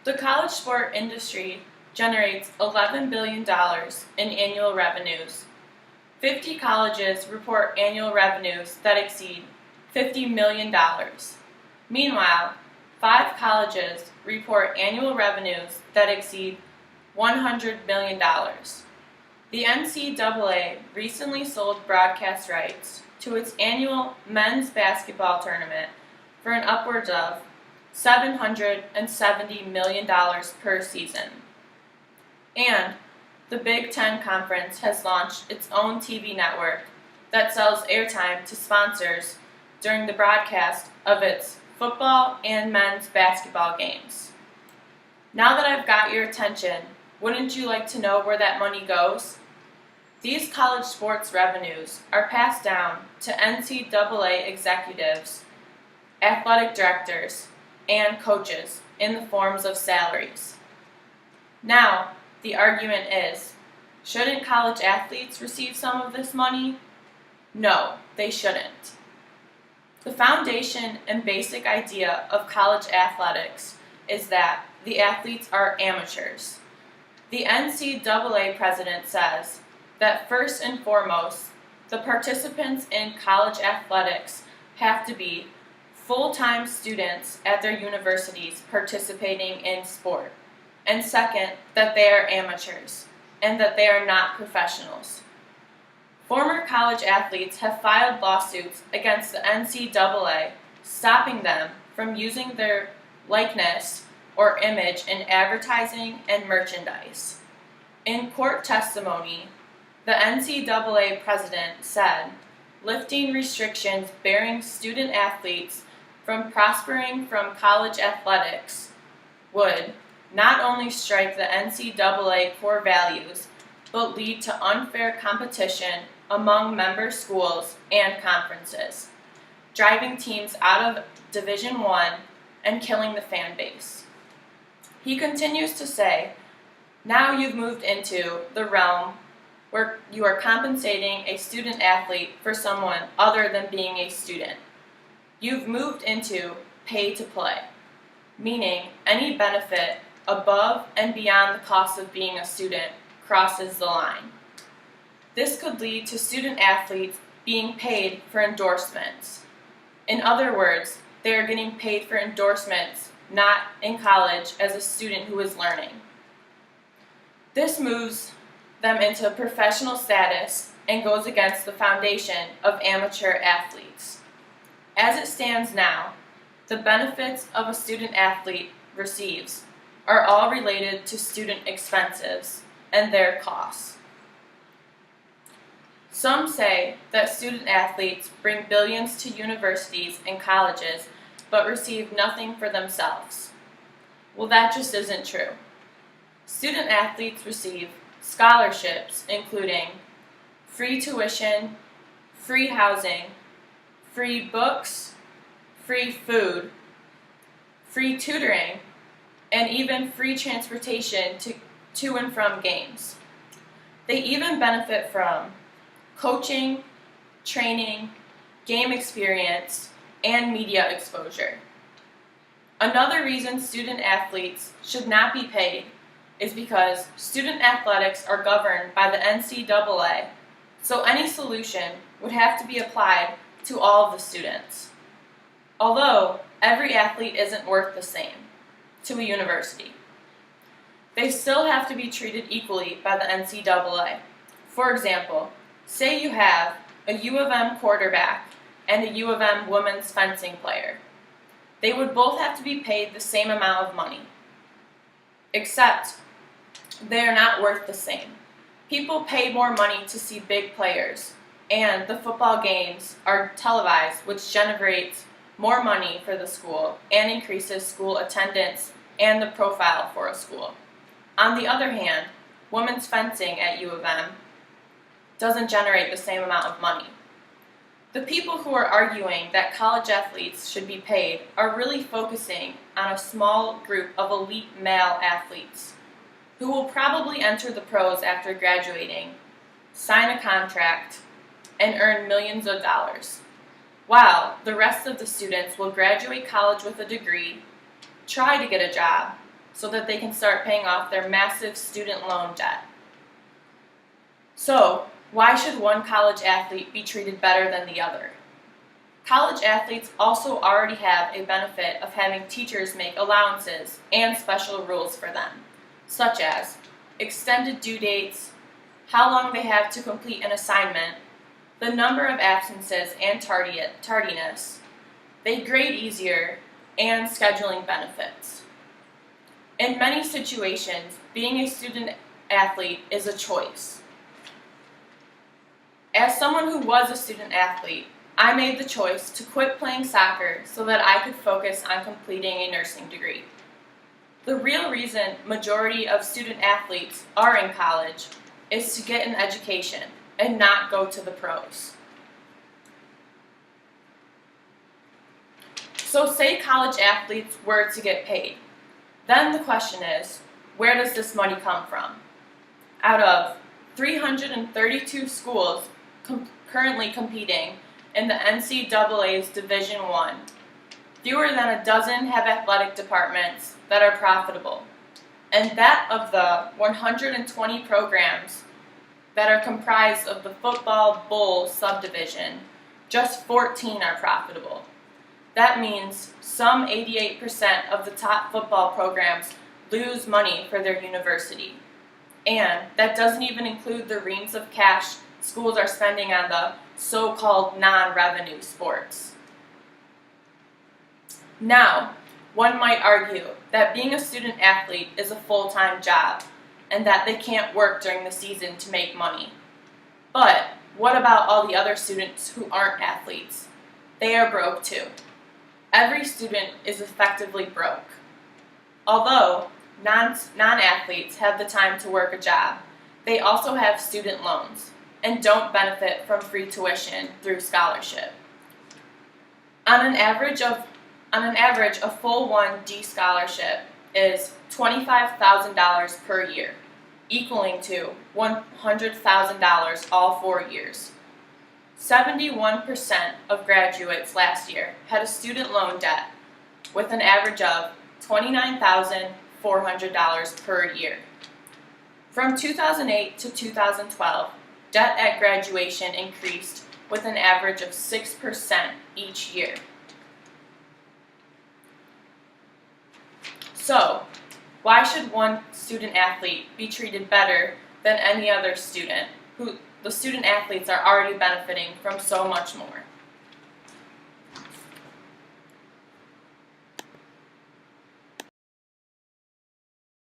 The college sport industry generates $11 billion in annual revenues. 50 colleges report annual revenues that exceed $50 million. Meanwhile, 5 colleges report annual revenues that exceed $100 million. The NCAA recently sold broadcast rights to its annual men's basketball tournament for an upwards of $770 million per season. And the Big Ten Conference has launched its own TV network that sells airtime to sponsors during the broadcast of its football and men's basketball games. Now that I've got your attention, wouldn't you like to know where that money goes? These college sports revenues are passed down to NCAA executives, athletic directors, and coaches in the forms of salaries. Now, the argument is, shouldn't college athletes receive some of this money? No, they shouldn't. The foundation and basic idea of college athletics is that the athletes are amateurs. The NCAA president says that first and foremost, the participants in college athletics have to be full-time students at their universities participating in sport. And second, that they are amateurs, and that they are not professionals. Former college athletes have filed lawsuits against the NCAA, stopping them from using their likeness or image in advertising and merchandise. In court testimony, the NCAA president said, lifting restrictions barring student athletes from prospering from college athletics would not only strike the NCAA core values, but lead to unfair competition among member schools and conferences, driving teams out of Division I and killing the fan base. He continues to say, now you've moved into the realm where you are compensating a student athlete for someone other than being a student. You've moved into pay to play, meaning any benefit above and beyond the cost of being a student crosses the line. This could lead to student athletes being paid for endorsements. In other words, they are getting paid for endorsements, not in college as a student who is learning. This moves them into professional status and goes against the foundation of amateur athletes. As it stands now, the benefits of a student athlete receives are all related to student expenses and their costs. Some say that student athletes bring billions to universities and colleges but receive nothing for themselves. Well, that just isn't true. Student athletes receive scholarships including free tuition, free housing, free books, free food, free tutoring, and even free transportation to and from games. They even benefit from coaching, training, game experience, and media exposure. Another reason student athletes should not be paid is because student athletics are governed by the NCAA, so any solution would have to be applied to all of the students. Although every athlete isn't worth the same to a university, they still have to be treated equally by the NCAA. For example, say you have a U of M quarterback and a U of M women's fencing player. They would both have to be paid the same amount of money, except they are not worth the same. People pay more money to see big players, and the football games are televised, which generates more money for the school and increases school attendance and the profile for a school. On the other hand, women's fencing at U of M doesn't generate the same amount of money. The people who are arguing that college athletes should be paid are really focusing on a small group of elite male athletes who will probably enter the pros after graduating, sign a contract, and earn millions of dollars, while the rest of the students will graduate college with a degree, try to get a job, so that they can start paying off their massive student loan debt. So, why should one college athlete be treated better than the other? College athletes also already have a benefit of having teachers make allowances and special rules for them, such as extended due dates, how long they have to complete an assignment, the number of absences and tardiness, they grade easier, and scheduling benefits. In many situations, being a student athlete is a choice. As someone who was a student athlete, I made the choice to quit playing soccer so that I could focus on completing a nursing degree. The real reason majority of student athletes are in college is to get an education and not go to the pros. So say college athletes were to get paid. Then the question is, where does this money come from? Out of 332 schools currently competing in the NCAA's Division I, fewer than a dozen have athletic departments that are profitable. And that of the 120 programs that are comprised of the Football Bowl subdivision, just 14 are profitable. That means some 88% of the top football programs lose money for their university. And that doesn't even include the reams of cash schools are spending on the so-called non-revenue sports. Now, one might argue that being a student athlete is a full-time job and that they can't work during the season to make money. But what about all the other students who aren't athletes? They are broke too. Every student is effectively broke. Although non-athletes have the time to work a job, they also have student loans and don't benefit from free tuition through scholarship. On an average, a full 1D scholarship is $25,000 per year, equaling to $100,000 all 4 years. 71% of graduates last year had a student loan debt, with an average of $29,400 per year. From 2008 to 2012, debt at graduation increased with an average of 6% each year. So, why should one student athlete be treated better than any other student who the student athletes are already benefiting from so much more?